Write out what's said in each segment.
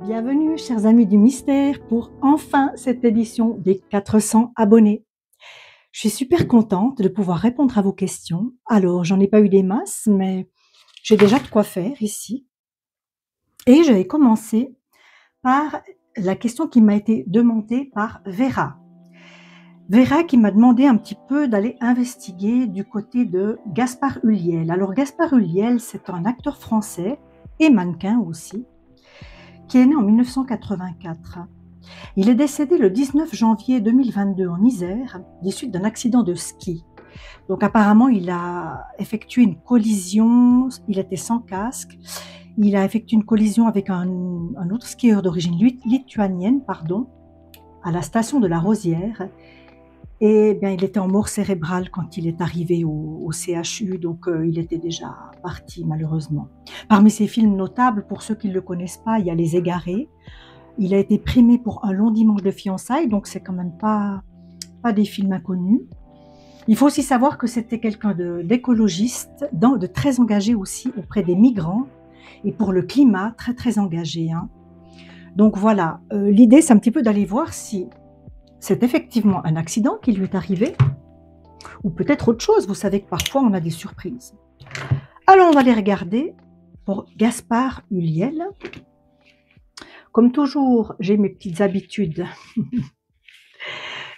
Bienvenue, chers amis du mystère, pour enfin cette édition des 400 abonnés. Je suis super contente de pouvoir répondre à vos questions. Alors, j'en ai pas eu des masses, mais j'ai déjà de quoi faire ici. Et je vais commencer par la question qui m'a été demandée par Vera. Vera qui m'a demandé un petit peu d'aller investiguer du côté de Gaspard Ulliel. Alors, Gaspard Ulliel, c'est un acteur français et mannequin aussi, qui est né en 1984. Il est décédé le 19 janvier 2022 en Isère, des suites d'un accident de ski. Donc apparemment, il a effectué une collision, il était sans casque, il a effectué une collision avec un autre skieur d'origine lituanienne, à la station de la Rosière. Et bien, il était en mort cérébrale quand il est arrivé au CHU, donc il était déjà parti malheureusement. Parmi ses films notables, pour ceux qui ne le connaissent pas, il y a Les Égarés. Il a été primé pour Un long dimanche de fiançailles, donc c'est quand même pas des films inconnus. Il faut aussi savoir que c'était quelqu'un d'écologiste, de très engagé aussi auprès des migrants et pour le climat, très très engagé. Donc voilà, l'idée c'est un petit peu d'aller voir si c'est effectivement un accident qui lui est arrivé ou peut-être autre chose. Vous savez que parfois on a des surprises. Alors on va les regarder pour Gaspard Ulliel. Comme toujours, j'ai mes petites habitudes.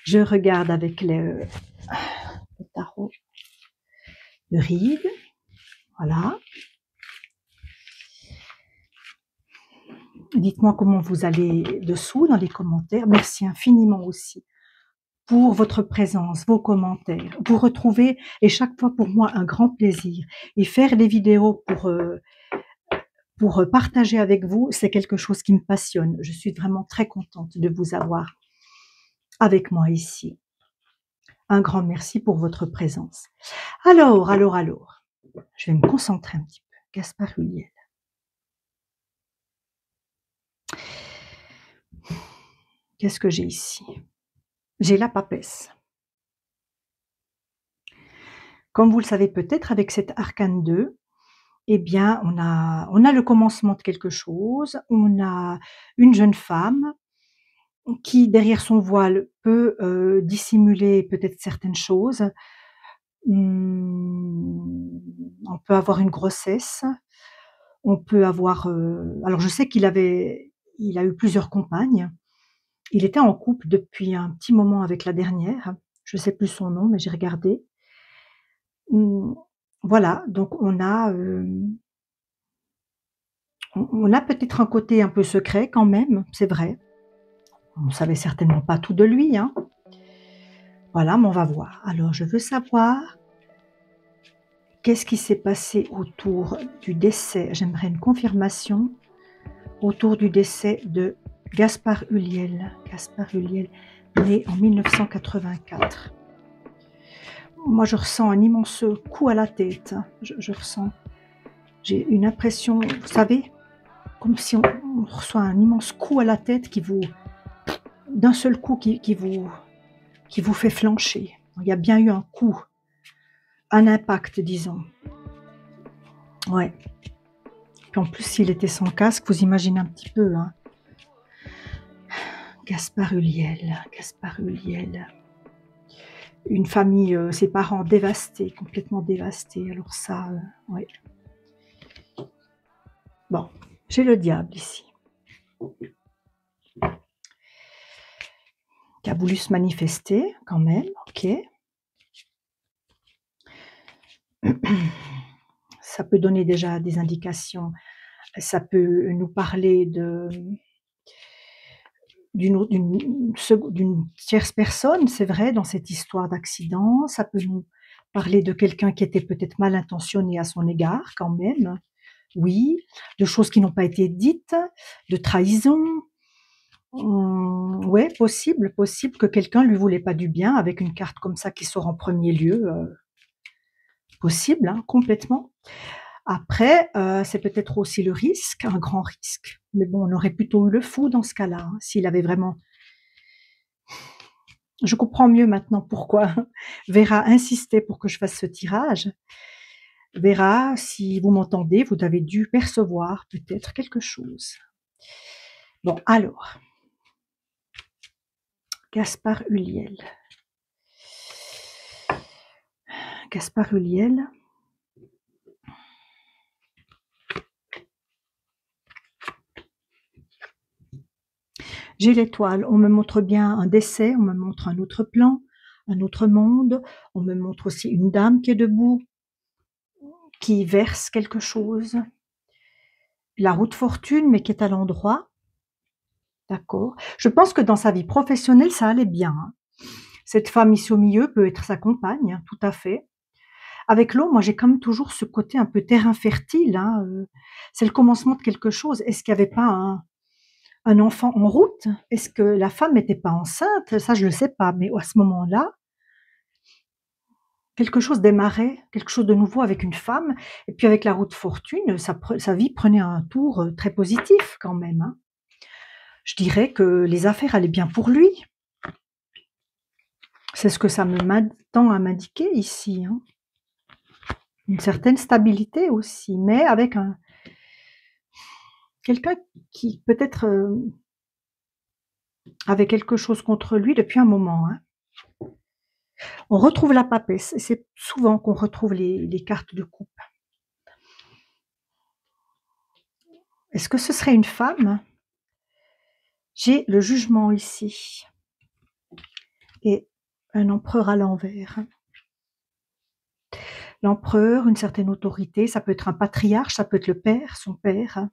Je regarde avec le tarot de Ried. Voilà. Dites-moi comment vous allez dessous dans les commentaires. Merci infiniment aussi pour votre présence, vos commentaires. Vous retrouvez, et chaque fois pour moi un grand plaisir. Et faire des vidéos pour partager avec vous, c'est quelque chose qui me passionne. Je suis vraiment très contente de vous avoir avec moi ici. Un grand merci pour votre présence. Alors, je vais me concentrer un petit peu. Gaspard Ulliel. Qu'est-ce que j'ai ici? J'ai la papesse. Comme vous le savez peut-être, avec cet arcane 2, eh bien, on a le commencement de quelque chose, on a une jeune femme qui, derrière son voile, peut dissimuler peut-être certaines choses. On peut avoir une grossesse, on peut avoir... alors je sais il a eu plusieurs compagnes. Il était en couple depuis un petit moment avec la dernière. Je ne sais plus son nom, mais j'ai regardé. Voilà, donc on a peut-être un côté un peu secret quand même, c'est vrai. On ne savait certainement pas tout de lui, hein. Voilà, mais on va voir. Alors, je veux savoir qu'est-ce qui s'est passé autour du décès. J'aimerais une confirmation autour du décès de Gaspard Ulliel. Gaspard Ulliel, né en 1984. Moi, je ressens un immense coup à la tête. Je ressens, j'ai une impression, vous savez, comme si on reçoit un immense coup à la tête qui vous, d'un seul coup, qui vous fait flancher. Il y a bien eu un coup, un impact, disons. Ouais. Puis en plus, s'il était sans casque, vous imaginez un petit peu, hein. Gaspard Ulliel. Une famille, ses parents dévastés, complètement dévastés. Alors ça, ouais. Bon, j'ai le diable ici, qui a voulu se manifester quand même, ok. Ça peut donner déjà des indications, ça peut nous parler d'une tierce personne, c'est vrai, dans cette histoire d'accident. Ça peut nous parler de quelqu'un qui était peut-être mal intentionné à son égard quand même, oui, de choses qui n'ont pas été dites, de trahison. Ouais, possible que quelqu'un lui voulait pas du bien avec une carte comme ça qui sort en premier lieu, possible, hein, complètement. Après, c'est peut-être aussi le risque, un grand risque. Mais bon, on aurait plutôt eu le fou dans ce cas-là, hein, s'il avait vraiment... Je comprends mieux maintenant pourquoi Vera insistait pour que je fasse ce tirage. Vera, si vous m'entendez, vous avez dû percevoir peut-être quelque chose. Bon, alors, Gaspard Ulliel. Gaspard Ulliel. J'ai l'étoile, on me montre bien un décès, on me montre un autre plan, un autre monde, on me montre aussi une dame qui est debout, qui verse quelque chose. La roue de fortune, mais qui est à l'endroit. D'accord. Je pense que dans sa vie professionnelle, ça allait bien, hein. Cette femme ici au milieu peut être sa compagne, hein, tout à fait. Avec l'eau, moi j'ai quand même toujours ce côté un peu terrain fertile, hein, c'est le commencement de quelque chose. Est-ce qu'il n'y avait pas un enfant en route? Est-ce que la femme n'était pas enceinte? Ça, je ne le sais pas, mais à ce moment-là, quelque chose démarrait, quelque chose de nouveau avec une femme. Et puis avec la roue de fortune, sa vie prenait un tour très positif quand même, hein. Je dirais que les affaires allaient bien pour lui. C'est ce que ça tend à m'indiquer ici, hein. Une certaine stabilité aussi, mais avec quelqu'un qui peut-être avait quelque chose contre lui depuis un moment, hein. On retrouve la papesse, et c'est souvent qu'on retrouve les cartes de coupe. Est-ce que ce serait une femme? J'ai le jugement ici et un empereur à l'envers. L'empereur, une certaine autorité, ça peut être un patriarche, ça peut être le père, son père.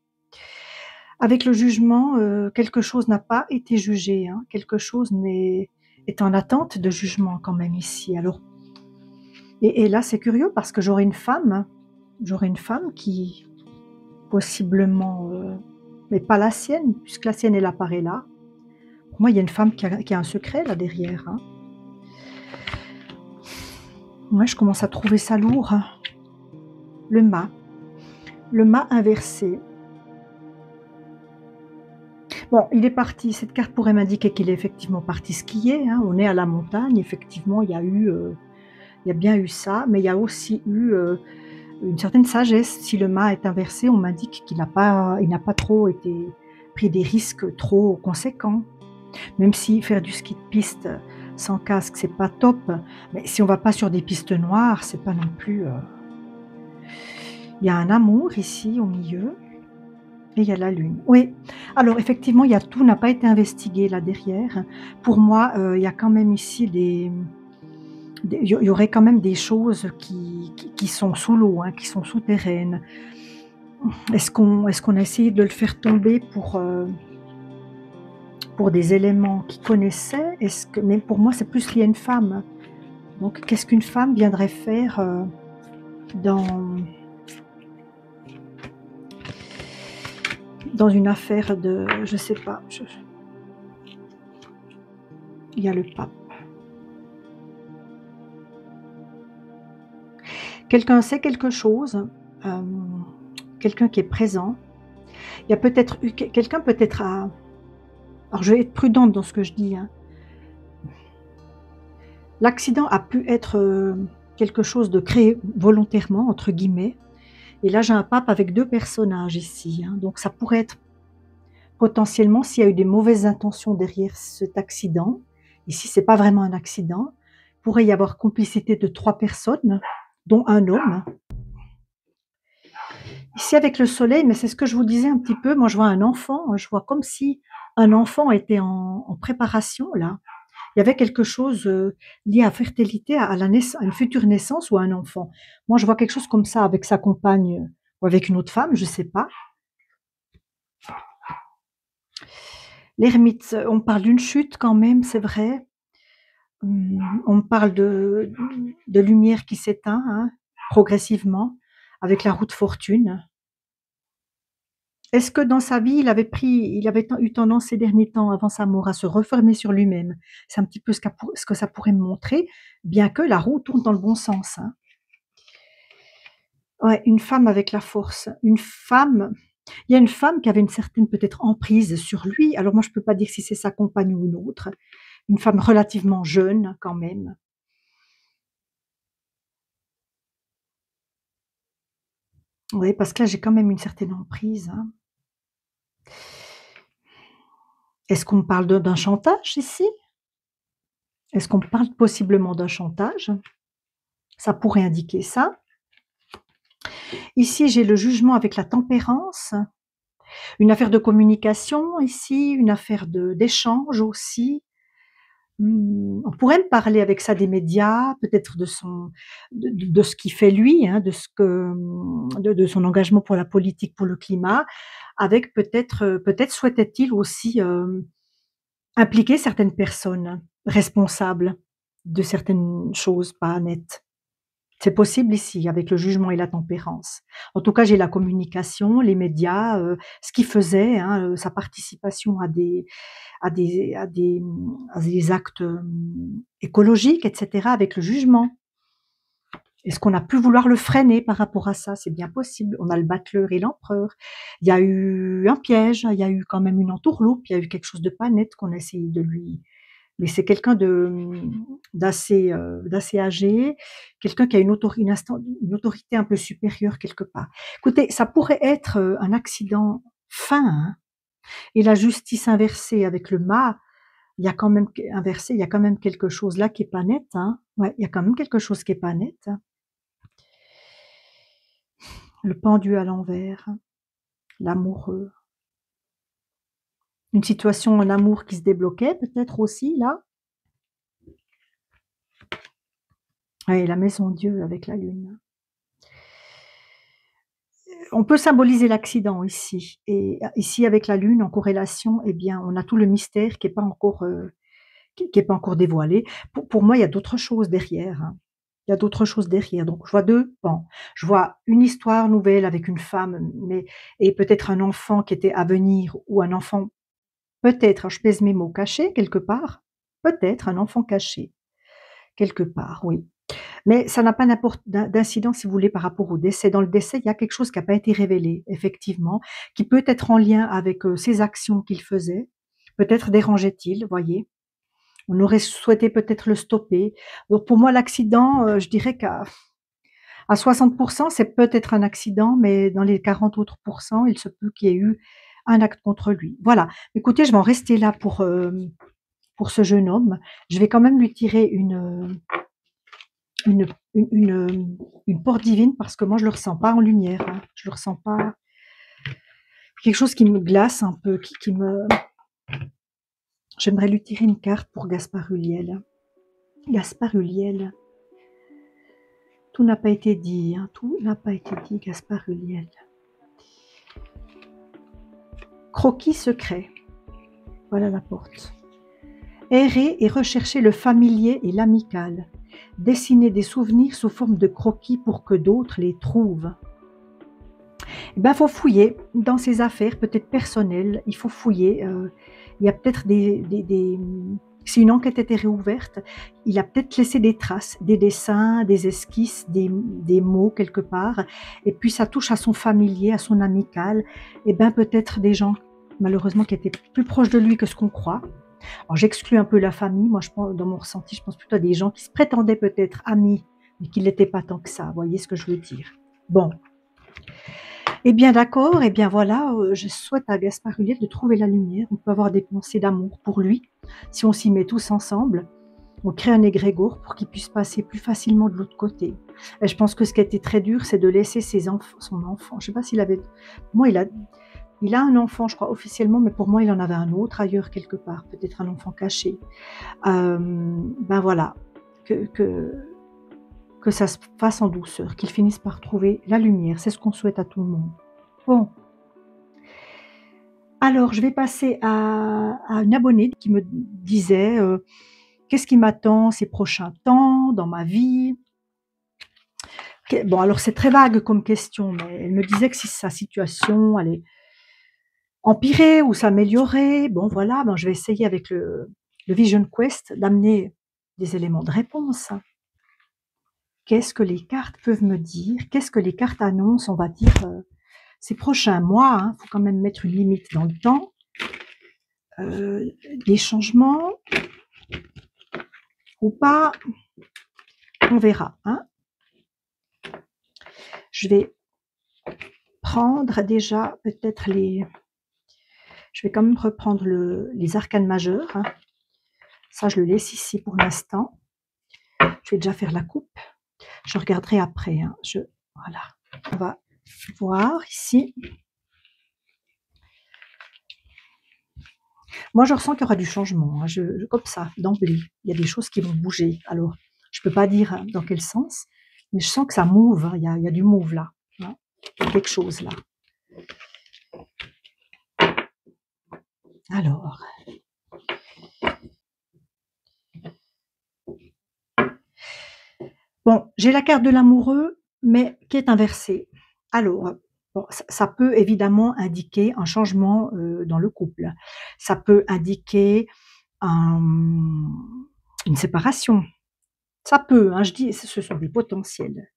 Avec le jugement, quelque chose n'a pas été jugé, hein. Quelque chose est en attente de jugement quand même ici. Alors, et là, c'est curieux parce que j'aurais une femme qui possiblement, mais pas la sienne, puisque la sienne, elle apparaît là. Pour moi, il y a une femme qui a un secret là derrière, hein. Ouais, je commence à trouver ça lourd, hein. Le mât. Le mât inversé. Bon, il est parti. Cette carte pourrait m'indiquer qu'il est effectivement parti skier, hein. On est à la montagne, effectivement, il y a bien eu ça, mais il y a aussi eu une certaine sagesse. Si le mât est inversé, on m'indique il n'a pas trop été pris des risques trop conséquents. Même si faire du ski de piste sans casque, c'est pas top, mais si on va pas sur des pistes noires, c'est pas non plus. Il y a un amour ici au milieu et il y a la lune. Oui, alors effectivement, tout n'a pas été investigué là derrière. Pour moi, il y a quand même ici il y aurait quand même des choses qui sont sous l'eau, hein, qui sont souterraines. Est-ce qu'on a essayé de le faire tomber pour des éléments qu'il connaissait? Mais pour moi, c'est plus lié à une femme. Donc, qu'est-ce qu'une femme viendrait faire dans, dans une affaire de, je sais pas, il y a le pape. Quelqu'un sait quelque chose, euh, quelqu'un qui est présent. Il y a peut-être eu quelqu'un peut-être a. Alors, je vais être prudente dans ce que je dis, hein. L'accident a pu être quelque chose de créé volontairement, entre guillemets. Et là, j'ai un pape avec deux personnages ici, hein. Donc, ça pourrait être potentiellement, s'il y a eu des mauvaises intentions derrière cet accident, ici, c'est pas vraiment un accident, il pourrait y avoir complicité de 3 personnes, dont un homme. Ici, avec le soleil, mais c'est ce que je vous disais un petit peu, moi, je vois un enfant, je vois comme si un enfant était en préparation, là. Il y avait quelque chose lié à fertilité, à à une future naissance ou à un enfant. Moi, je vois quelque chose comme ça avec sa compagne ou avec une autre femme, je ne sais pas. L'ermite, on parle d'une chute quand même, c'est vrai. On parle de lumière qui s'éteint, hein, progressivement, avec la roue de fortune. Est-ce que dans sa vie, il avait eu tendance ces derniers temps, avant sa mort, à se refermer sur lui-même? C'est un petit peu ce que ça pourrait me montrer, bien que la roue tourne dans le bon sens, hein. Ouais, une femme avec la force. Il y a une femme qui avait une certaine peut-être emprise sur lui. Alors moi, je peux pas dire si c'est sa compagne ou une autre. Une femme relativement jeune quand même. Oui, parce que là, j'ai quand même une certaine emprise, hein. Est-ce qu'on parle d'un chantage ici? Est-ce qu'on parle possiblement d'un chantage? Ça pourrait indiquer ça. Ici, j'ai le jugement avec la tempérance, une affaire de communication ici, une affaire d'échange aussi. On pourrait me parler avec ça des médias, peut-être de ce qu'il fait lui, hein, de son engagement pour la politique, pour le climat, avec peut-être souhaitait-il aussi, impliquer certaines personnes responsables de certaines choses pas nettes. C'est possible ici, avec le jugement et la tempérance. En tout cas, j'ai la communication, les médias, ce qu'il faisait, hein, sa participation à des actes, écologiques et cetera, avec le jugement. Est-ce qu'on a pu vouloir le freiner par rapport à ça? C'est bien possible. On a le battleur et l'empereur. Il y a eu un piège, il y a eu quand même une entourloupe, il y a eu quelque chose de pas net qu'on a essayé de lui, mais c'est quelqu'un d'assez âgé, quelqu'un qui a une autorité un peu supérieure quelque part. Écoutez, ça pourrait être, un accident fin, hein, et la justice inversée avec le mât, il y a quand même inversé, il y a quand même quelque chose là qui est pas net, hein. Ouais, il y a quand même quelque chose qui est pas net, hein. Le pendu à l'envers, l'amoureux. Une situation en amour qui se débloquait peut-être aussi là. Ouais, la maison Dieu avec la lune. On peut symboliser l'accident ici et ici avec la lune en corrélation, eh bien, on a tout le mystère qui est pas encore, qui est pas encore dévoilé. Pour moi, il y a d'autres choses derrière, hein. Il y a d'autres choses derrière. Donc je vois 2 pans. Je vois une histoire nouvelle avec une femme, mais et peut-être un enfant qui était à venir ou un enfant peut-être, je pèse mes mots, caché quelque part. Peut-être un enfant caché quelque part, oui. Mais ça n'a pas d'incidence, si vous voulez, par rapport au décès. Dans le décès, il y a quelque chose qui a pas été révélé, effectivement, qui peut être en lien avec, ces actions qu'il faisait. Peut-être dérangeait-il, voyez? On aurait souhaité peut-être le stopper. Donc pour moi, l'accident, je dirais qu'à 60, c'est peut-être un accident, mais dans les 40 autres il se peut qu'il y ait eu un acte contre lui. Voilà. Écoutez, je vais en rester là pour ce jeune homme. Je vais quand même lui tirer une une une, une porte divine parce que moi je le ressens pas en lumière, hein. Je le ressens pas. Quelque chose qui me glace un peu, qui me j'aimerais lui tirer une carte pour Gaspard Ulliel. Gaspard Ulliel, tout n'a pas été dit, hein, tout n'a pas été dit, Gaspard Ulliel. Croquis secret, voilà la porte. Errer et rechercher le familier et l'amical. Dessiner des souvenirs sous forme de croquis pour que d'autres les trouvent. Eh ben, faut fouiller dans ses affaires, peut-être personnelles. Il faut fouiller. Il y a peut-être si une enquête était réouverte, il a peut-être laissé des traces, des dessins, des esquisses, des mots quelque part. Et puis ça touche à son familier, à son amical. Et ben peut-être des gens, malheureusement, qui étaient plus proches de lui que ce qu'on croit. Alors j'exclus un peu la famille. Moi, je pense, dans mon ressenti, je pense plutôt à des gens qui se prétendaient peut-être amis, mais qui ne l'étaient pas tant que ça. Vous voyez ce que je veux dire? Bon. Eh bien d'accord, eh bien voilà, je souhaite à Gaspard Ulliel de trouver la lumière. On peut avoir des pensées d'amour pour lui. Si on s'y met tous ensemble, on crée un égrégore pour qu'il puisse passer plus facilement de l'autre côté. Et je pense que ce qui a été très dur, c'est de laisser son enfant. Je ne sais pas s'il avait... Moi, il a un enfant, je crois, officiellement, mais pour moi, il en avait un autre ailleurs quelque part, peut-être un enfant caché. Ben voilà, que ça se fasse en douceur, qu'ils finissent par trouver la lumière. C'est ce qu'on souhaite à tout le monde. Bon. Alors, je vais passer à une abonnée qui me disait, qu'est-ce qui m'attend ces prochains temps dans ma vie? Bon, alors c'est très vague comme question, mais elle me disait que si sa situation allait empirer ou s'améliorer, bon voilà, ben, je vais essayer avec le Vision Quest d'amener des éléments de réponse. Qu'est-ce que les cartes peuvent me dire? Qu'est-ce que les cartes annoncent, on va dire, ces prochains mois, hein, faut quand même mettre une limite dans le temps. Des changements ou pas, on verra, hein. Je vais prendre déjà peut-être Je vais quand même reprendre les arcanes majeurs, hein. Ça, je le laisse ici pour l'instant. Je vais déjà faire la coupe. Je regarderai après, hein. Voilà. On va voir ici. Moi, je ressens qu'il y aura du changement, hein. Comme ça, d'emblée. Il y a des choses qui vont bouger. Alors, je ne peux pas dire dans quel sens, mais je sens que ça move, hein. Il y a du move là, hein. Il y a quelque chose là. Alors, bon, j'ai la carte de l'amoureux, mais qui est inversée. Alors, bon, ça peut évidemment indiquer un changement dans le couple. Ça peut indiquer une séparation. Ça peut, hein, je dis, ce sont des potentiels.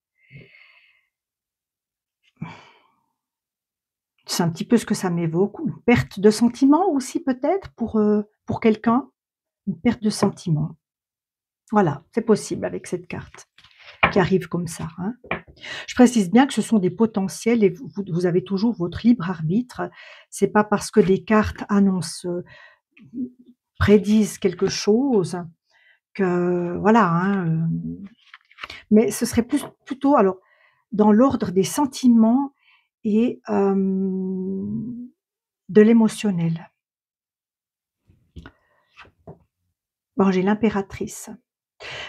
C'est un petit peu ce que ça m'évoque. Une perte de sentiment aussi peut-être pour quelqu'un. Une perte de sentiment. Voilà, c'est possible avec cette carte qui arrive comme ça, hein. Je précise bien que ce sont des potentiels et vous avez toujours votre libre arbitre. C'est pas parce que des cartes annoncent, prédisent quelque chose que voilà, hein, mais ce serait plutôt alors dans l'ordre des sentiments et de l'émotionnel. Bon, j'ai l'impératrice.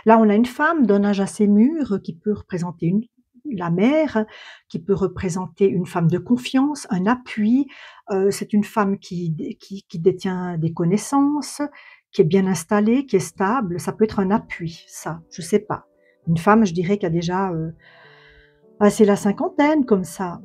Là, on a une femme d'un âge assez mûr qui peut représenter la mère, qui peut représenter une femme de confiance, un appui. C'est une femme qui détient des connaissances, qui est bien installée, qui est stable. Ça peut être un appui, ça, je sais pas. Une femme, je dirais, qui a déjà passé la cinquantaine, comme ça.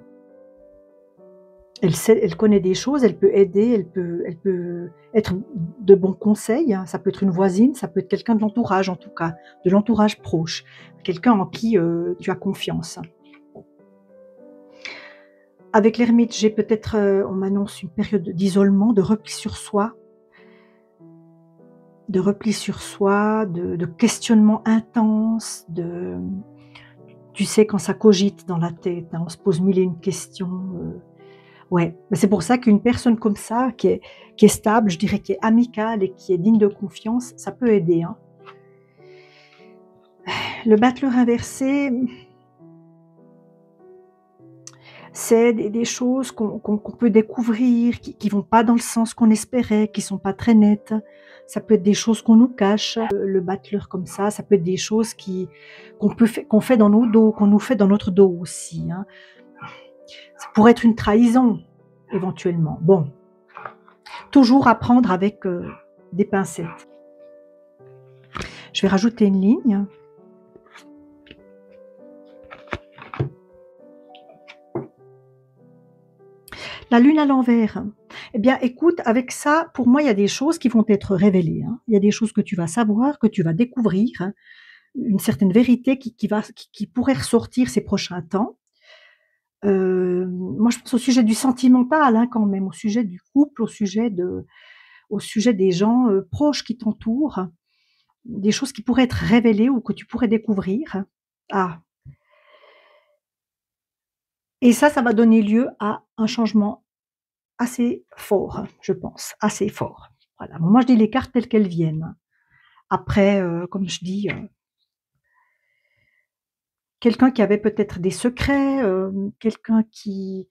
Elle connaît des choses, elle peut aider, elle peut être de bons conseils, hein. Ça peut être une voisine, ça peut être quelqu'un de l'entourage en tout cas, de l'entourage proche, quelqu'un en qui tu as confiance. Avec l'ermite, j'ai peut-être, on m'annonce une période d'isolement, de repli sur soi, de questionnement intense, tu sais quand ça cogite dans la tête, hein, on se pose mille et une questions. Ouais, mais c'est pour ça qu'une personne comme ça, qui est stable, je dirais qui est amicale et qui est digne de confiance, ça peut aider, hein. Le battleur inversé, c'est des choses qu'on peut découvrir, qui vont pas dans le sens qu'on espérait, qui sont pas très nettes. Ça peut être des choses qu'on nous cache, le battleur comme ça peut être des choses qu'on fait dans nos dos, qu'on nous fait dans notre dos aussi, hein. Ça pourrait être une trahison, éventuellement. Bon, toujours à prendre avec des pincettes. Je vais rajouter une ligne. La lune à l'envers. Eh bien, écoute, avec ça, pour moi, il y a des choses qui vont être révélées, hein. Il y a des choses que tu vas savoir, que tu vas découvrir, hein. Une certaine vérité qui pourrait ressortir ces prochains temps. Moi, je pense au sujet du sentimental, hein, quand même, au sujet du couple, au sujet des gens proches qui t'entourent, des choses qui pourraient être révélées ou que tu pourrais découvrir. Ah, et ça va donner lieu à un changement assez fort, je pense, assez fort. Voilà, moi je dis les cartes telles qu'elles viennent. Après, comme je dis, quelqu'un qui avait peut-être des secrets, quelqu'un qui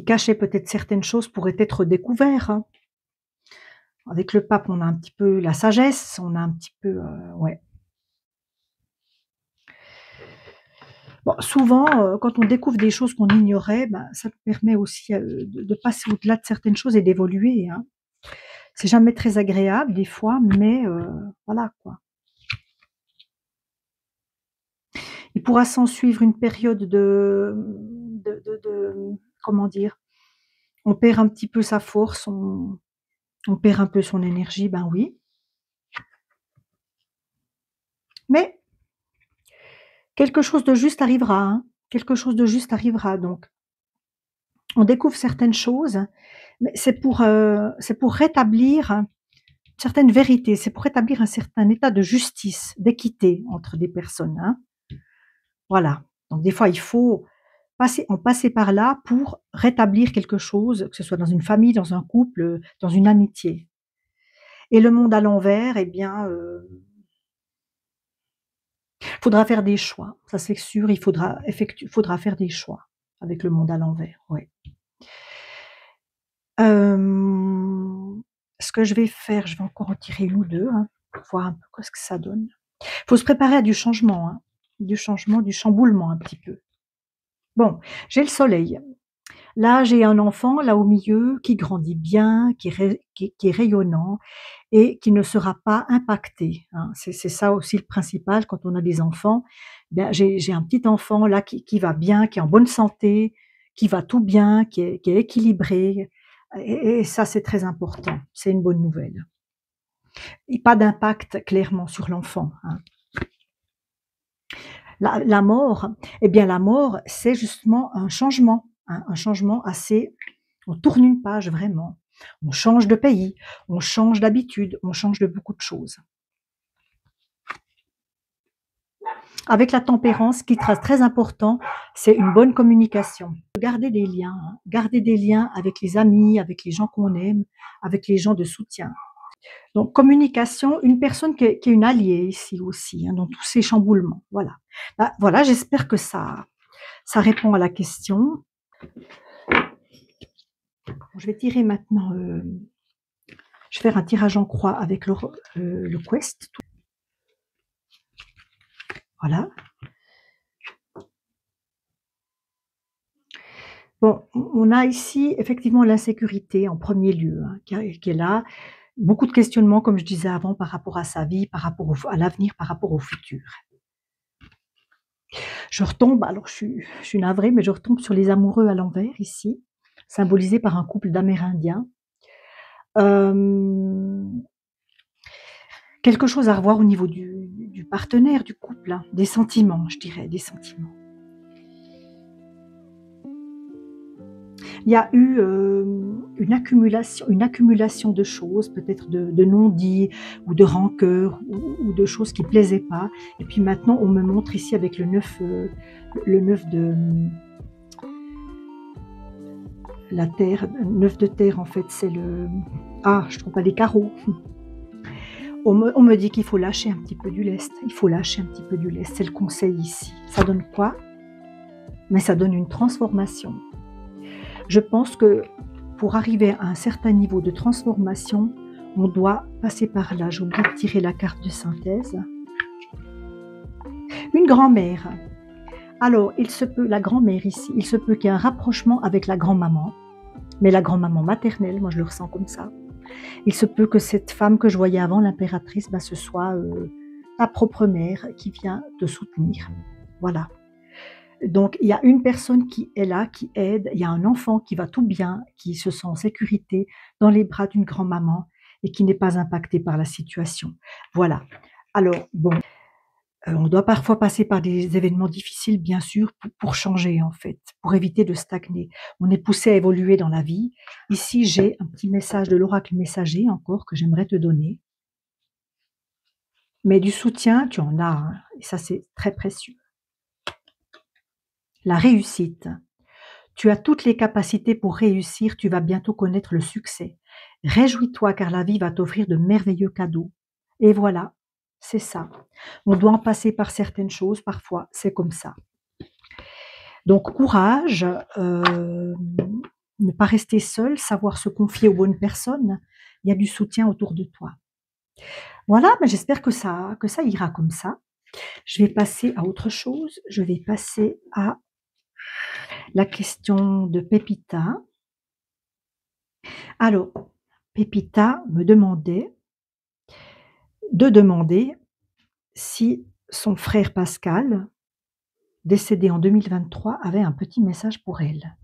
cachait peut-être certaines choses pourrait être découvert, hein. Avec le pape, on a un petit peu la sagesse, on a un petit peu, ouais. Bon, souvent, quand on découvre des choses qu'on ignorait, ben, ça nous permet aussi, de passer au-delà de certaines choses et d'évoluer, hein. C'est jamais très agréable des fois, mais voilà quoi. Il pourra s'ensuivre une période comment dire? On perd un petit peu sa force, on perd un peu son énergie, ben oui. Mais quelque chose de juste arrivera, hein. Quelque chose de juste arrivera donc. On découvre certaines choses, mais c'est pour rétablir certaines vérités, c'est pour rétablir un certain état de justice, d'équité entre des personnes, hein. Voilà. Donc des fois, il faut ont passé par là pour rétablir quelque chose, que ce soit dans une famille, dans un couple, dans une amitié. Et le monde à l'envers, eh bien, faudra faire des choix. Ça, c'est sûr, faudra faire des choix avec le monde à l'envers, ouais. Hem, Ce que je vais faire, je vais encore en tirer 1 ou 2, hein, pour voir un peu ce que ça donne. Faut se préparer à du changement, hein, du changement, du chamboulement un petit peu. Bon, j'ai le soleil. Là, j'ai un enfant, là, au milieu, qui grandit bien, qui est rayonnant et qui ne sera pas impacté, hein. C'est ça aussi le principal quand on a des enfants. Bien, j'ai un petit enfant là qui va bien, qui est en bonne santé, qui va tout bien, qui est équilibré et ça, c'est très important. C'est une bonne nouvelle et pas d'impact clairement sur l'enfant, hein. La mort, eh bien la mort, c'est justement un changement, hein, un changement assez on tourne une page vraiment. On change de pays, on change d'habitude, on change de beaucoup de choses. Avec la tempérance, ce qui sera très important, c'est une bonne communication. Garder des liens, hein, garder des liens avec les amis, avec les gens qu'on aime, avec les gens de soutien. Donc communication, une personne qui est une alliée ici aussi, hein, dans tous ces chamboulements. Voilà. Bah, voilà, j'espère que ça répond à la question. Je vais tirer maintenant, je vais faire un tirage en croix avec le Quest. Voilà. Bon, on a ici effectivement l'insécurité en premier lieu, hein, qui est là. Beaucoup de questionnements, comme je disais avant, par rapport à sa vie, par rapport à l'avenir, par rapport au futur. Je retombe, alors je suis navrée, mais je retombe sur les amoureux à l'envers ici, symbolisés par un couple d'Amérindiens. Hem, Quelque chose à revoir au niveau du partenaire, du couple, hein, des sentiments, je dirais, des sentiments. Il y a eu, une accumulation de choses, peut-être de non-dits ou de rancœurs ou de choses qui plaisaient pas et puis maintenant on me montre ici avec le 9 de, la terre, 9 de terre en fait, c'est je trouve pas les carreaux. On me dit qu'il faut lâcher un petit peu du lest, il faut lâcher un petit peu du lest, c'est le conseil ici. Ça donne quoi? Mais ça donne une transformation. Je pense que pour arriver à un certain niveau de transformation, on doit passer par là. J'ai oublié de tirer la carte de synthèse. Une grand-mère. Alors, la grand-mère ici, il se peut qu'il y ait un rapprochement avec la grand-maman, mais la grand-maman maternelle, moi je le ressens comme ça. Il se peut que cette femme que je voyais avant, l'impératrice, ce soit ta propre mère qui vient te soutenir. Voilà. Donc, il y a une personne qui est là, qui aide, il y a un enfant qui va tout bien, qui se sent en sécurité dans les bras d'une grand-maman et qui n'est pas impacté par la situation. Voilà. Alors, bon, on doit parfois passer par des événements difficiles, bien sûr, pour changer, en fait, pour éviter de stagner. On est poussé à évoluer dans la vie. Ici, j'ai un petit message de l'oracle messager, encore, que j'aimerais te donner. Mais du soutien, tu en as, hein, et ça, c'est très précieux. La réussite. Tu as toutes les capacités pour réussir, tu vas bientôt connaître le succès. Réjouis-toi car la vie va t'offrir de merveilleux cadeaux. Et voilà, c'est ça. On doit en passer par certaines choses, parfois, c'est comme ça. Donc courage, ne pas rester seul, savoir se confier aux bonnes personnes. Il y a du soutien autour de toi. Voilà, mais j'espère que ça ira comme ça. Je vais passer à autre chose. Je vais passer à la question de Pépita. Alors, Pépita me demandait de demander si son frère Pascal, décédé en 2023, avait un petit message pour elle.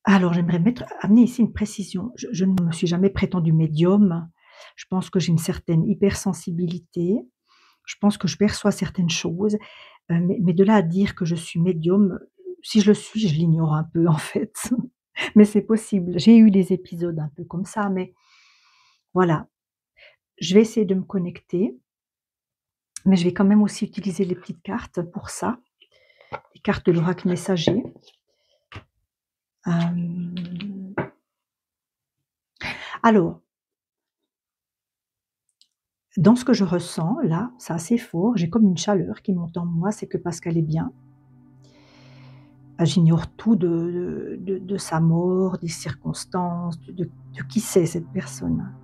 Alors, j'aimerais amener ici une précision. Je ne me suis jamais prétendue médium. Je pense que j'ai une certaine hypersensibilité. Je pense que je perçois certaines choses. Mais de là à dire que je suis médium, si je le suis, je l'ignore un peu en fait. Mais c'est possible. J'ai eu des épisodes un peu comme ça, mais voilà. Je vais essayer de me connecter, mais je vais quand même aussi utiliser les petites cartes pour ça. des cartes de l'oracle messager. Alors, dans ce que je ressens, là, c'est assez fort, j'ai comme une chaleur qui monte en moi, c'est que parce qu'elle est bien. J'ignore tout de sa mort, des circonstances, de qui c'est cette personne.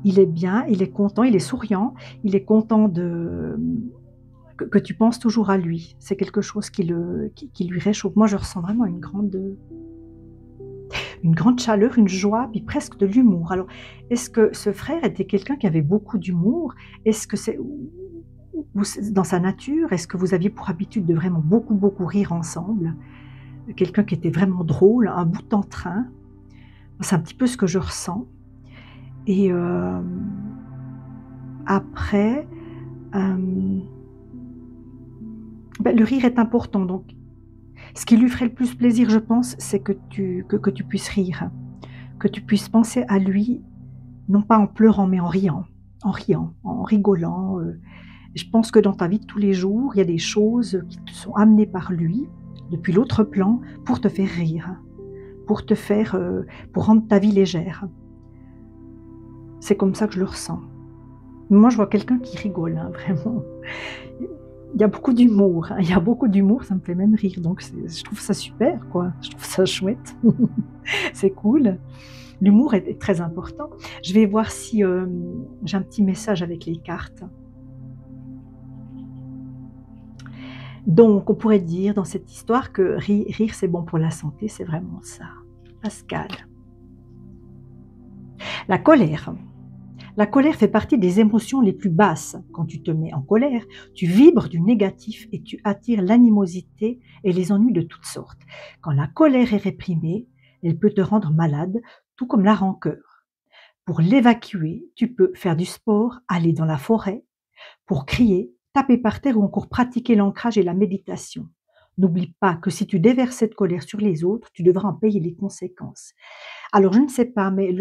Il est bien, il est content, il est souriant, il est content que tu penses toujours à lui. C'est quelque chose qui lui réchauffe. Moi, je ressens vraiment une grande chaleur, une joie, puis presque de l'humour. Alors, est-ce que ce frère était quelqu'un qui avait beaucoup d'humour? Est-ce que c'est ou c'est dans sa nature? Est-ce que vous aviez pour habitude de vraiment beaucoup, beaucoup rire ensemble? Quelqu'un qui était vraiment drôle, un bout en train? C'est un petit peu ce que je ressens et après, le rire est important donc ce qui lui ferait le plus plaisir, je pense, c'est que tu puisses rire, que tu puisses penser à lui, non pas en pleurant, mais en riant, en rigolant. Je pense que dans ta vie de tous les jours, il y a des choses qui te sont amenées par lui, depuis l'autre plan, pour te faire rire, pour rendre ta vie légère. C'est comme ça que je le ressens. Moi, je vois quelqu'un qui rigole, hein, vraiment. Il y a beaucoup d'humour, hein, il y a beaucoup d'humour, ça me fait même rire, donc je trouve ça super, quoi. Je trouve ça chouette. C'est cool. L'humour est très important. Je vais voir si j'ai un petit message avec les cartes. Donc, on pourrait dire dans cette histoire que rire, c'est bon pour la santé, c'est vraiment ça. Pascal. La colère. La colère fait partie des émotions les plus basses. Quand tu te mets en colère, tu vibres du négatif et tu attires l'animosité et les ennuis de toutes sortes. Quand la colère est réprimée, elle peut te rendre malade, tout comme la rancœur. Pour l'évacuer, tu peux faire du sport, aller dans la forêt, pour crier, taper par terre ou encore pratiquer l'ancrage et la méditation. N'oublie pas que si tu déverses cette colère sur les autres, tu devras en payer les conséquences. Alors, je ne sais pas, mais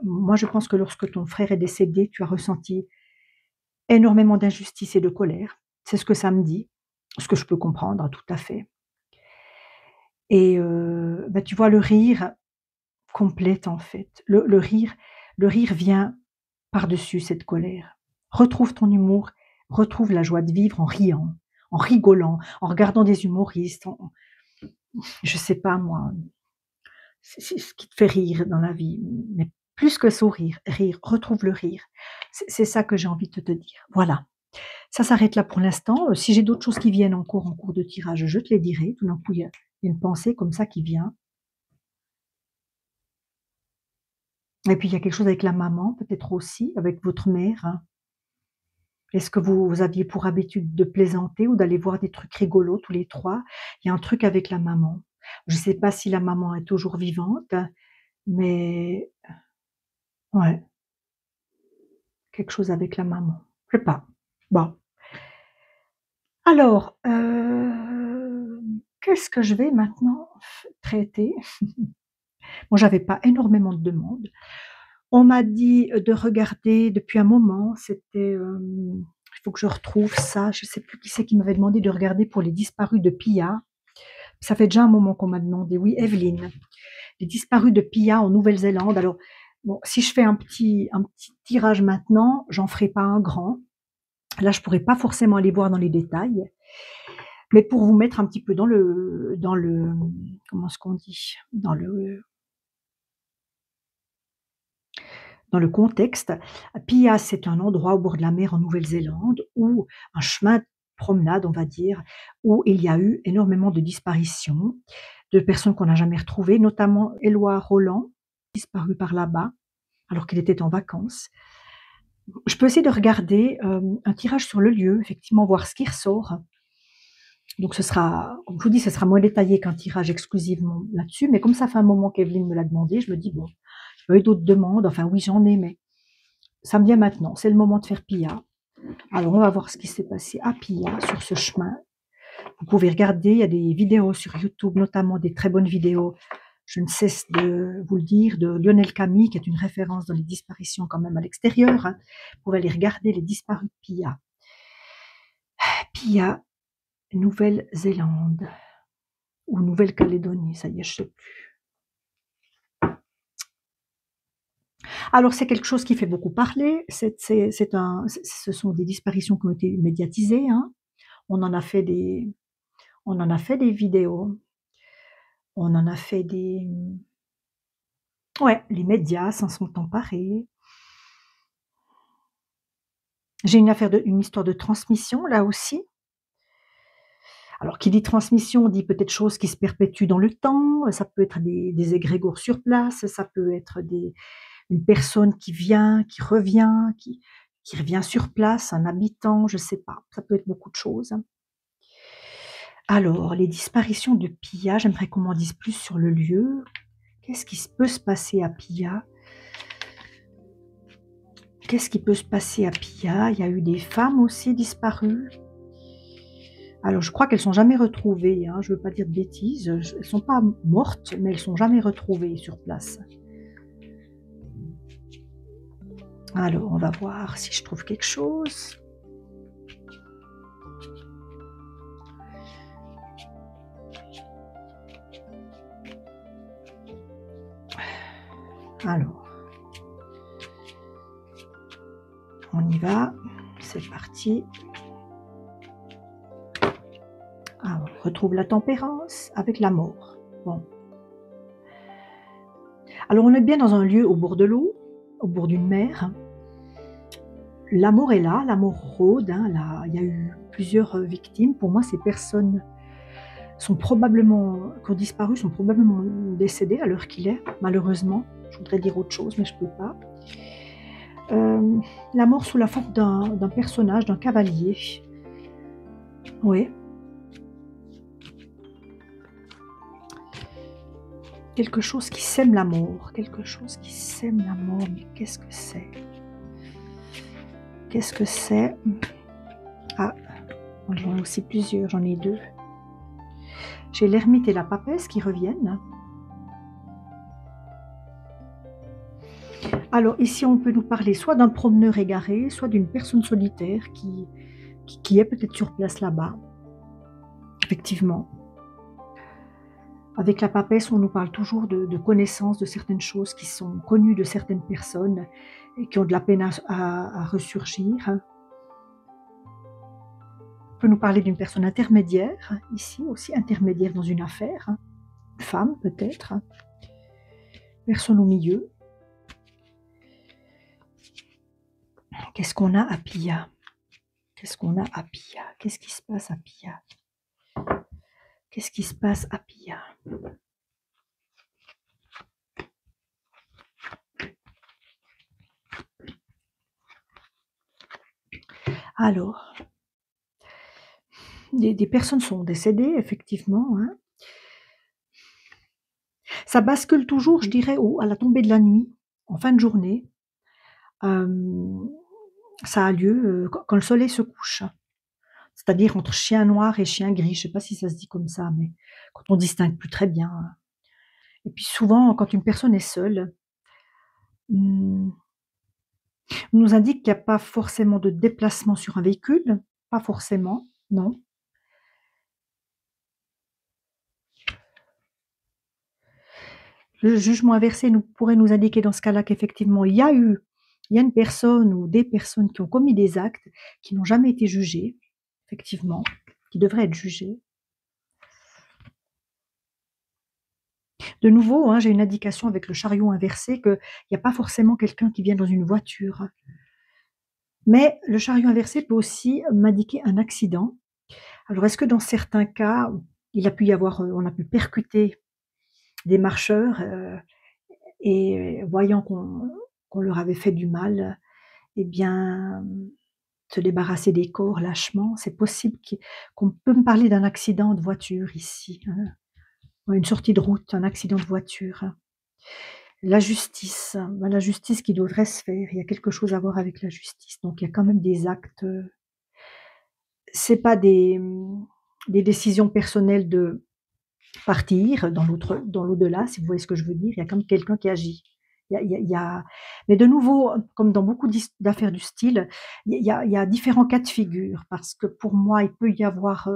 moi, je pense que lorsque ton frère est décédé, tu as ressenti énormément d'injustice et de colère. C'est ce que ça me dit, ce que je peux comprendre tout à fait. Et tu vois, le rire complète en fait. Le rire vient par-dessus cette colère. Retrouve ton humour, retrouve la joie de vivre en riant, en rigolant, en regardant des humoristes, je sais pas moi, c'est ce qui te fait rire dans la vie, mais plus que sourire, rire, retrouve le rire. C'est ça que j'ai envie de te dire. Voilà. Ça s'arrête là pour l'instant. Si j'ai d'autres choses qui viennent encore en cours de tirage, je te les dirai. Tout d'un coup, il y a une pensée comme ça qui vient. Et puis il y a quelque chose avec la maman, peut-être aussi, avec votre mère, hein. Est-ce que vous aviez pour habitude de plaisanter ou d'aller voir des trucs rigolos tous les 3? Il y a un truc avec la maman. Je ne sais pas si la maman est toujours vivante, mais ouais, quelque chose avec la maman. Je sais pas. Bon. Alors, qu'est-ce que je vais maintenant traiter? Bon, j'avais pas énormément de demandes. On m'a dit de regarder depuis un moment, c'était, il faut que je retrouve ça, je sais plus qui c'est qui m'avait demandé de regarder pour les disparus de Pia. Ça fait déjà un moment qu'on m'a demandé, oui, Evelyne. Les disparus de Pia en Nouvelle-Zélande. Alors, bon, si je fais un petit tirage maintenant, j'en ferai pas un grand. Là, je pourrais pas forcément aller voir dans les détails. Mais pour vous mettre un petit peu comment est-ce qu'on dit? Dans le contexte, Pia, c'est un endroit au bord de la mer en Nouvelle-Zélande où un chemin de promenade, on va dire, où il y a eu énormément de disparitions, de personnes qu'on n'a jamais retrouvées, notamment Éloi Roland, disparu par là-bas, alors qu'il était en vacances. Je peux essayer de regarder un tirage sur le lieu, effectivement, voir ce qui ressort. Donc ce sera, comme je vous dis, ce sera moins détaillé qu'un tirage exclusivement là-dessus, mais comme ça fait un moment qu'Evelyne me l'a demandé, je me dis, bon, j'ai eu d'autres demandes, enfin oui, j'en ai, mais ça me vient maintenant, c'est le moment de faire Pia. Alors on va voir ce qui s'est passé à Pia, sur ce chemin. Vous pouvez regarder, il y a des vidéos sur YouTube, notamment des très bonnes vidéos, je ne cesse de vous le dire, de Lionel Camille, qui est une référence dans les disparitions quand même à l'extérieur, hein. Vous pouvez aller regarder les disparus de Pia. Pia, Nouvelle-Zélande ou Nouvelle-Calédonie, ça y est, je sais plus. Alors c'est quelque chose qui fait beaucoup parler, ce sont des disparitions qui ont été médiatisées, hein. On en a fait des on en a fait des vidéos, on en a fait des ouais, les médias s'en sont emparés. J'ai une histoire de transmission là aussi. Alors qui dit transmission dit peut-être choses qui se perpétuent dans le temps, ça peut être des égrégores sur place, ça peut être une personne qui vient, qui revient sur place, un habitant, je sais pas, ça peut être beaucoup de choses. Alors, les disparitions de Pia, j'aimerais qu'on m'en dise plus sur le lieu. Qu'est-ce qui peut se passer à Pia? Qu'est-ce qui peut se passer à Pia? Il y a eu des femmes aussi disparues. Alors, je crois qu'elles sont jamais retrouvées, hein, je veux pas dire de bêtises. Elles sont pas mortes, mais elles sont jamais retrouvées sur place. Alors, on va voir si je trouve quelque chose. Alors, on y va, c'est parti. Ah, on retrouve la tempérance avec la mort. Bon. Alors, on est bien dans un lieu au bord de l'eau, au bord d'une mer. L'amour est là, l'amour rôde, hein, là, il y a eu plusieurs victimes. Pour moi, ces personnes qui ont disparu, sont probablement décédées à l'heure qu'il est, malheureusement. Je voudrais dire autre chose, mais je ne peux pas. La mort sous la forme d'un personnage, d'un cavalier. Oui. Quelque chose qui sème l'amour. Quelque chose qui sème l'amour. Mais qu'est-ce que c'est? Qu'est-ce que c'est? Ah, j'en ai aussi plusieurs, j'en ai deux. J'ai l'ermite et la papesse qui reviennent. Alors ici, on peut nous parler soit d'un promeneur égaré, soit d'une personne solitaire qui est peut-être sur place là-bas. Effectivement. Avec la papesse, on nous parle toujours de connaissances de certaines choses qui sont connues de certaines personnes et qui ont de la peine à ressurgir. On peut nous parler d'une personne intermédiaire, ici aussi intermédiaire dans une affaire, une femme peut-être, personne au milieu. Qu'est-ce qu'on a à Pia? Qu'est-ce qu'on a à Pia? Qu'est-ce qui se passe à Pia? Qu'est-ce qui se passe à Pia? Alors, des personnes sont décédées, effectivement. Hein. Ça bascule toujours, je dirais, à la tombée de la nuit, en fin de journée. Ça a lieu quand le soleil se couche. C'est-à-dire entre chien noir et chien gris. Je ne sais pas si ça se dit comme ça, mais quand on distingue plus très bien. Et puis souvent, quand une personne est seule, on nous indique qu'il n'y a pas forcément de déplacement sur un véhicule. Pas forcément, non. Le jugement inversé pourrait nous indiquer dans ce cas-là qu'effectivement, il y a une personne ou des personnes qui ont commis des actes qui n'ont jamais été jugés, effectivement, qui devraient être jugés. De nouveau, hein, j'ai une indication avec le chariot inversé qu'il n'y a pas forcément quelqu'un qui vient dans une voiture. Mais le chariot inversé peut aussi m'indiquer un accident. Alors, est-ce que dans certains cas, on a pu percuter des marcheurs et voyant qu'on leur avait fait du mal, eh bien, se débarrasser des corps lâchement, c'est possible qu'on peut me parler d'un accident de voiture ici, hein. Une sortie de route, un accident de voiture. La justice qui devrait se faire, il y a quelque chose à voir avec la justice. Donc il y a quand même des actes, c'est pas des décisions personnelles de partir dans l'au-delà, si vous voyez ce que je veux dire. Il y a quand même quelqu'un qui agit. Il y a Mais de nouveau, comme dans beaucoup d'affaires du style, il y a différents cas de figure parce que pour moi, il peut y avoir,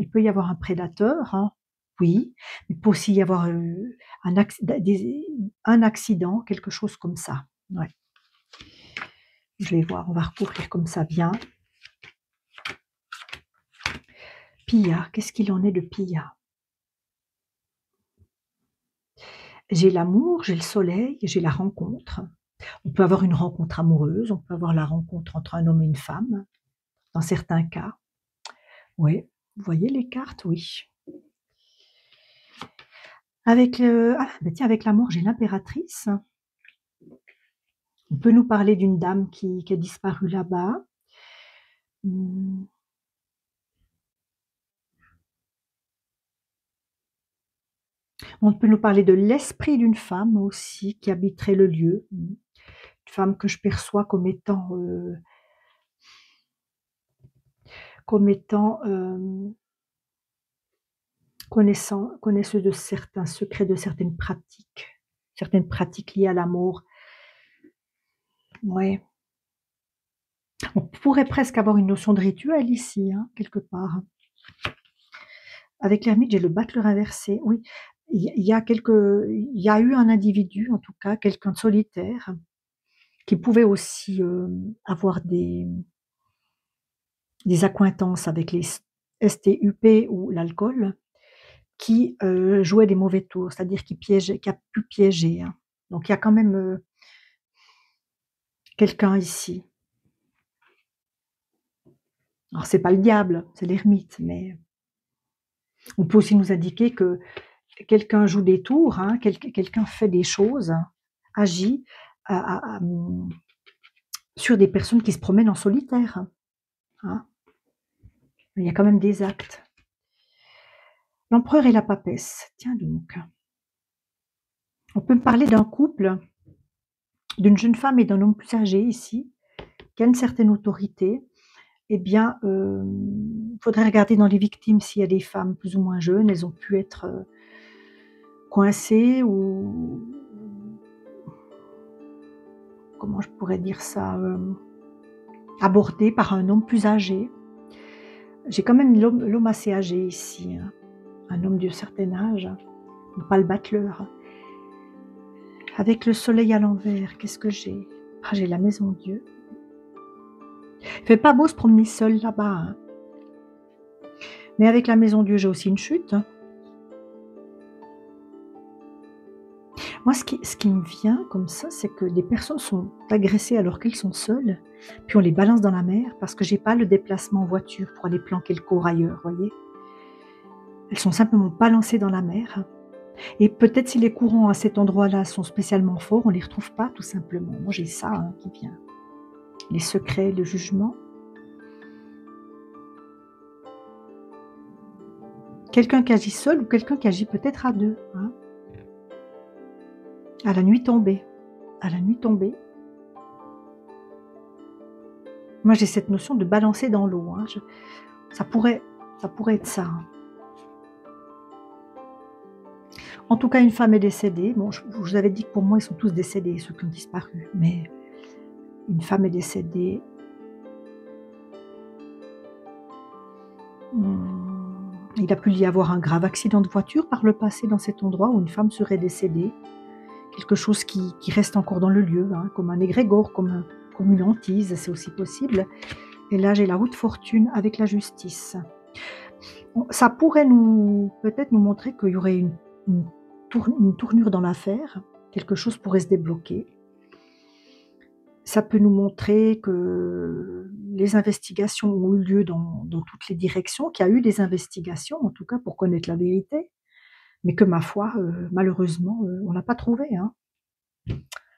il peut y avoir un prédateur, hein, oui, mais il peut aussi y avoir, un accident, quelque chose comme ça. Ouais. Je vais voir, on va recouvrir comme ça bien. Pia, qu'est-ce qu'il en est de Pia? J'ai l'amour, j'ai le soleil, j'ai la rencontre. On peut avoir une rencontre amoureuse, on peut avoir la rencontre entre un homme et une femme, dans certains cas. Oui, vous voyez les cartes? Oui. Avec tiens, avec l'amour, j'ai l'impératrice. On peut nous parler d'une dame qui a disparu là-bas. Mmh. On peut nous parler de l'esprit d'une femme aussi qui habiterait le lieu. Une femme que je perçois comme étant, connaisseuse de certains secrets, de certaines pratiques liées à l'amour. Ouais. On pourrait presque avoir une notion de rituel ici, hein, quelque part. Avec l'ermite, j'ai le battleur inversé. Oui, il y a eu un individu, en tout cas, quelqu'un de solitaire, qui pouvait aussi avoir des accointances avec les STUP ou l'alcool, qui jouait des mauvais tours, c'est-à-dire qui a pu piéger, hein. Donc il y a quand même quelqu'un ici. Alors c'est pas le diable, c'est l'ermite, mais on peut aussi nous indiquer que quelqu'un joue des tours, hein, quelqu'un fait des choses, agit sur des personnes qui se promènent en solitaire, hein. Il y a quand même des actes. L'empereur et la papesse, tiens donc. On peut me parler d'un couple, d'une jeune femme et d'un homme plus âgé ici, qui a une certaine autorité. Eh bien, il faudrait regarder dans les victimes s'il y a des femmes plus ou moins jeunes, elles ont pu être coincées ou comment je pourrais dire ça, abordées par un homme plus âgé. J'ai quand même l'homme assez âgé ici, hein, un homme d'un certain âge, pas le battleur. Avec le soleil à l'envers, qu'est-ce que j'ai? Ah, j'ai la maison Dieu. Il fait pas beau se promener seul là-bas, hein. Mais avec la maison Dieu, j'ai aussi une chute. Moi, ce qui me vient comme ça, c'est que des personnes sont agressées alors qu'elles sont seules, puis on les balance dans la mer parce que j'ai pas le déplacement en voiture pour aller planquer le corps ailleurs, voyez? Elles sont simplement balancées dans la mer et peut-être si les courants à cet endroit-là sont spécialement forts, on les retrouve pas tout simplement. Moi, j'ai ça, hein, qui vient. Les secrets, le jugement. Quelqu'un qui agit seul ou quelqu'un qui agit peut-être à deux, hein? À la nuit tombée. À la nuit tombée. Moi, j'ai cette notion de balancer dans l'eau, hein. Ça pourrait être ça, hein. En tout cas, une femme est décédée. Bon, je vous avais dit que pour moi, ils sont tous décédés, ceux qui ont disparu. Mais une femme est décédée. Il a pu y avoir un grave accident de voiture par le passé dans cet endroit où une femme serait décédée. Quelque chose qui reste encore dans le lieu, hein, comme un égrégore, comme une hantise, c'est aussi possible. Et là, j'ai la roue de fortune avec la justice. Ça pourrait peut-être nous montrer qu'il y aurait une tournure dans l'affaire, quelque chose pourrait se débloquer. Ça peut nous montrer que les investigations ont eu lieu dans toutes les directions, qu'il y a eu des investigations, en tout cas pour connaître la vérité, mais que ma foi, malheureusement, on n'a pas trouvé, hein.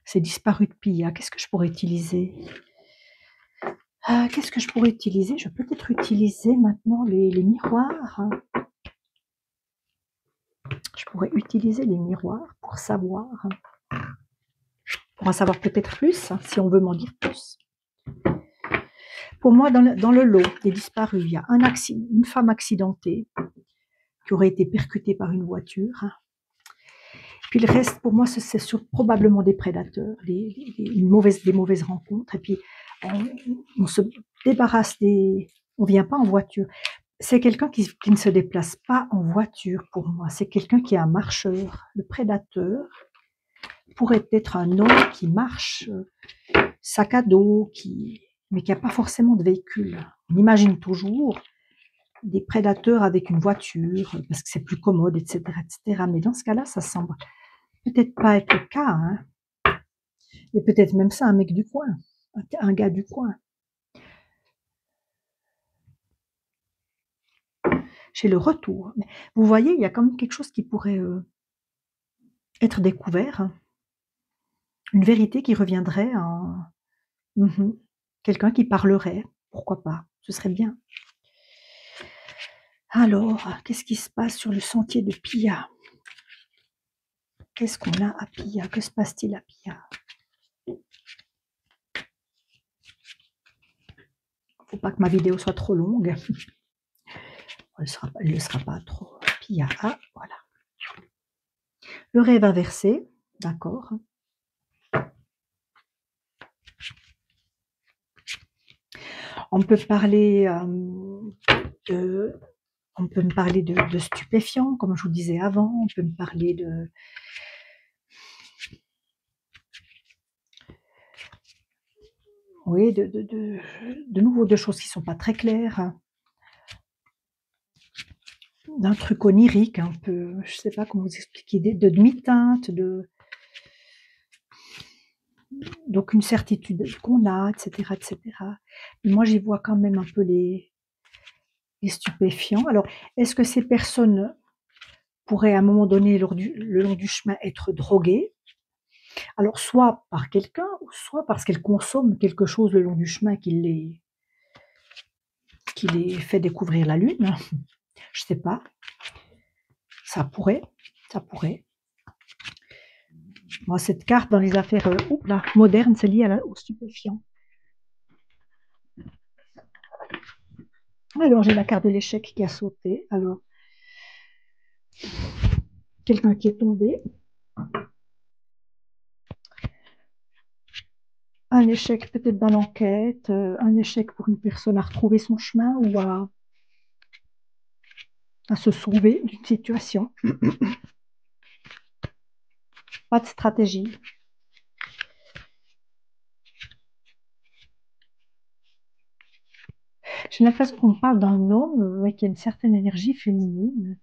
C'est disparu depuis. Qu'est-ce que je pourrais utiliser? Qu'est-ce que je pourrais utiliser? Je peux peut-être utiliser maintenant les miroirs. Je pourrais utiliser les miroirs pour en savoir peut-être plus, hein, si on veut m'en dire plus. Pour moi, dans le lot des disparus, il y a une femme accidentée qui aurait été percutée par une voiture. Puis le reste, pour moi, c'est probablement des prédateurs, des mauvaises rencontres. Et puis, on se débarrasse des... On vient pas en voiture. C'est quelqu'un qui ne se déplace pas en voiture pour moi. C'est quelqu'un qui est un marcheur. Le prédateur pourrait être un homme qui marche, sac à dos, mais qui n'a pas forcément de véhicule. On imagine toujours des prédateurs avec une voiture parce que c'est plus commode, etc., etc. Mais dans ce cas-là, ça semble peut-être pas être le cas, hein. Mais peut-être même ça, un mec du coin, un gars du coin. Chez le retour. Mais vous voyez, il y a quand même quelque chose qui pourrait être découvert, hein. Une vérité qui reviendrait en... Quelqu'un qui parlerait, pourquoi pas, ce serait bien. Alors, qu'est-ce qui se passe sur le sentier de Pia? Qu'est-ce qu'on a à Pia? Que se passe-t-il à Pia? Faut pas que ma vidéo soit trop longue. Elle ne sera pas trop. Pia, ah, voilà. Le rêve inversé, d'accord. On peut parler on peut me parler de stupéfiants, comme je vous disais avant. On peut me parler de oui, de nouveau de choses qui sont pas très claires, d'un truc onirique un peu, je sais pas comment vous expliquer, de demi-teinte, d'aucune certitude qu'on a, etc., etc. Mais moi, j'y vois quand même un peu les stupéfiants. Alors, est-ce que ces personnes pourraient à un moment donné, le long du chemin, être droguées? Alors, soit par quelqu'un, soit parce qu'elles consomment quelque chose le long du chemin qui les fait découvrir la Lune. Je sais pas. Ça pourrait. Moi, cette carte dans les affaires modernes, c'est lié aux stupéfiants. Alors, j'ai la carte de l'échec qui a sauté. Alors, quelqu'un qui est tombé. Un échec peut-être dans l'enquête, un échec pour une personne à retrouver son chemin ou à se sauver d'une situation. Pas de stratégie. J'ai l'impression qu'on parle d'un homme qui a une certaine énergie féminine.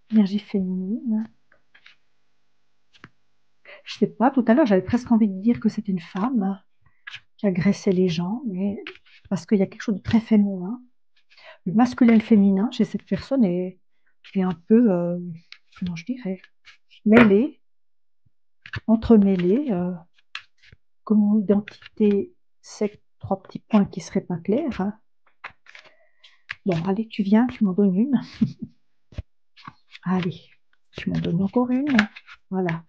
Énergie féminine. Je sais pas, tout à l'heure, j'avais presque envie de dire que c'était une femme qui agressait les gens, mais parce qu'il y a quelque chose de très féminin. Le masculin et le féminin chez cette personne est un peu, comment je dirais, mêlé, entremêlé, comme une identité, c'est trois petits points qui seraient pas clairs, hein. Bon, allez, tu viens, tu m'en donnes une. Allez, tu m'en donnes encore une. Voilà.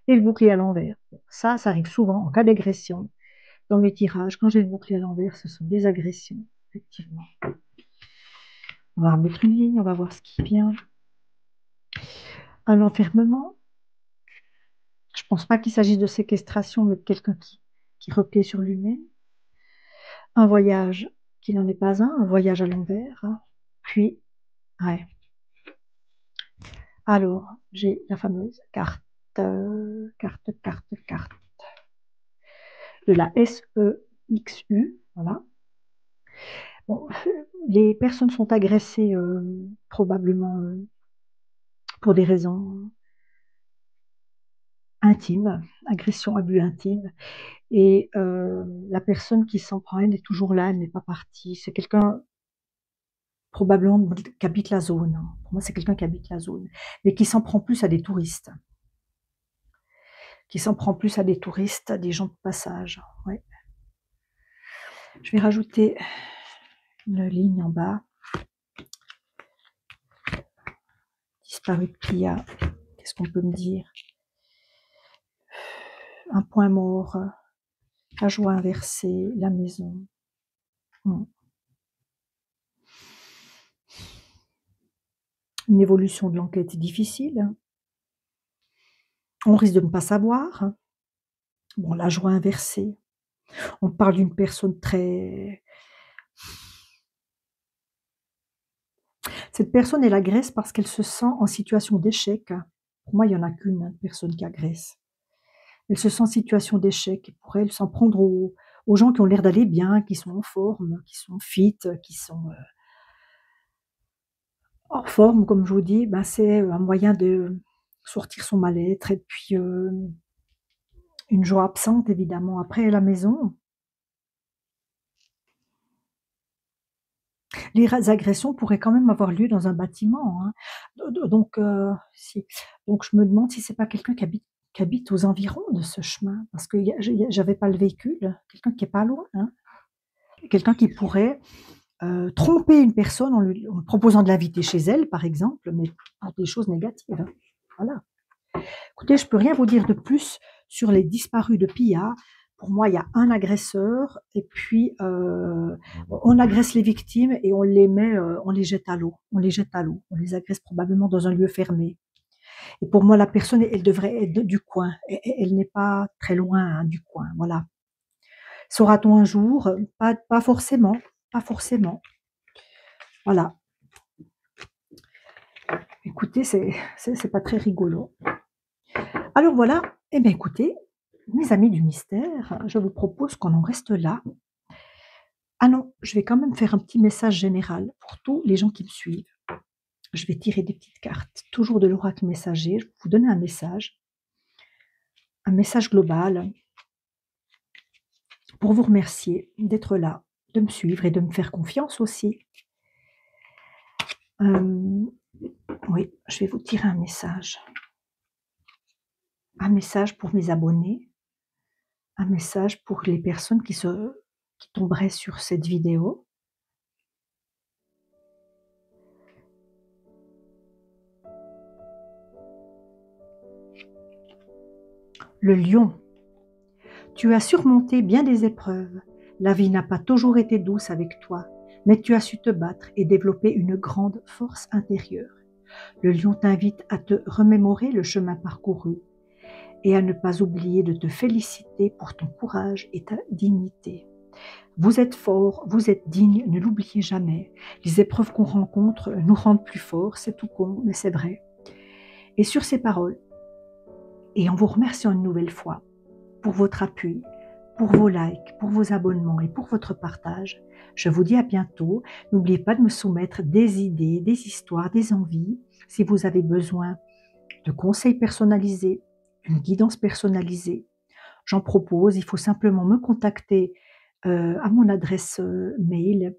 Et le bouclier à l'envers. Ça arrive souvent en cas d'agression. Dans les tirages, quand j'ai le bouclier à l'envers, ce sont des agressions, effectivement. On va remettre une ligne, on va voir ce qui vient. Un enfermement. Je ne pense pas qu'il s'agisse de séquestration, mais de quelqu'un qui replie sur lui-même. Un voyage qui n'en est pas un voyage à l'envers. Puis, ouais. Alors, j'ai la fameuse carte de la SEXU, voilà. Bon, les personnes sont agressées probablement pour des raisons intimes, agression, abus intime, et la personne qui s'en prend elle est toujours là, elle n'est pas partie. C'est quelqu'un probablement qui habite la zone, hein. Pour moi, c'est quelqu'un qui habite la zone, mais qui s'en prend plus à des touristes. À des gens de passage. Ouais. Je vais rajouter une ligne en bas. Disparu de Pia. Qu'est-ce qu'on peut me dire? Un point mort. La joie inversée. La maison. Une évolution de l'enquête difficile. On risque de ne pas savoir. Bon, la joie inversée. On parle d'une personne très. Cette personne, elle agresse parce qu'elle se sent en situation d'échec. Pour moi, il y en a qu'une personne qui agresse. Elle se sent en situation d'échec et pour elle, s'en prendre aux gens qui ont l'air d'aller bien, qui sont en forme, qui sont fit, qui sont, hors forme, comme je vous dis, ben, c'est un moyen de sortir son mal-être et puis, une joie absente évidemment. Après à la maison, les agressions pourraient quand même avoir lieu dans un bâtiment, hein. Donc, si donc je me demande si c'est pas quelqu'un qui habite aux environs de ce chemin, parce que j'avais pas le véhicule, quelqu'un qui est pas loin, hein. Quelqu'un qui pourrait, tromper une personne en lui proposant de l'inviter chez elle, par exemple, mais pour des choses négatives, hein. Voilà. Écoutez, je peux rien vous dire de plus sur les disparus de Pilla. Pour moi, il y a un agresseur et puis, on agresse les victimes et on les jette à l'eau. On les jette à l'eau. On les agresse probablement dans un lieu fermé. Et pour moi, la personne, elle devrait être du coin. Elle n'est pas très loin, hein, du coin, voilà. Saura-t-on un jour? Pas forcément, pas forcément. Voilà. Écoutez, c'est pas très rigolo. Alors voilà, eh bien écoutez, mes amis du mystère, je vous propose qu'on en reste là. Ah non, je vais quand même faire un petit message général pour tous les gens qui me suivent. Je vais tirer des petites cartes, toujours de l'oracle messager. Je vais vous donner un message global pour vous remercier d'être là, de me suivre et de me faire confiance aussi. Oui, je vais vous tirer un message. Un message pour mes abonnés, un message pour les personnes qui tomberaient sur cette vidéo. Le lion. Tu as surmonté bien des épreuves. La vie n'a pas toujours été douce avec toi, mais tu as su te battre et développer une grande force intérieure. Le lion t'invite à te remémorer le chemin parcouru et à ne pas oublier de te féliciter pour ton courage et ta dignité. Vous êtes fort, vous êtes digne, ne l'oubliez jamais. Les épreuves qu'on rencontre nous rendent plus forts, c'est tout con, mais c'est vrai. Et sur ces paroles, et en vous remerciant une nouvelle fois pour votre appui, pour vos likes, pour vos abonnements et pour votre partage, je vous dis à bientôt. N'oubliez pas de me soumettre des idées, des histoires, des envies. Si vous avez besoin de conseils personnalisés, d'une guidance personnalisée, j'en propose. Il faut simplement me contacter à mon adresse mail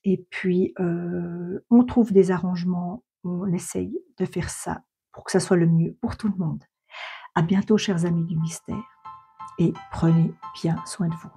et puis on trouve des arrangements, on essaye de faire ça pour que ça soit le mieux pour tout le monde. À bientôt, chers amis du mystère, et prenez bien soin de vous.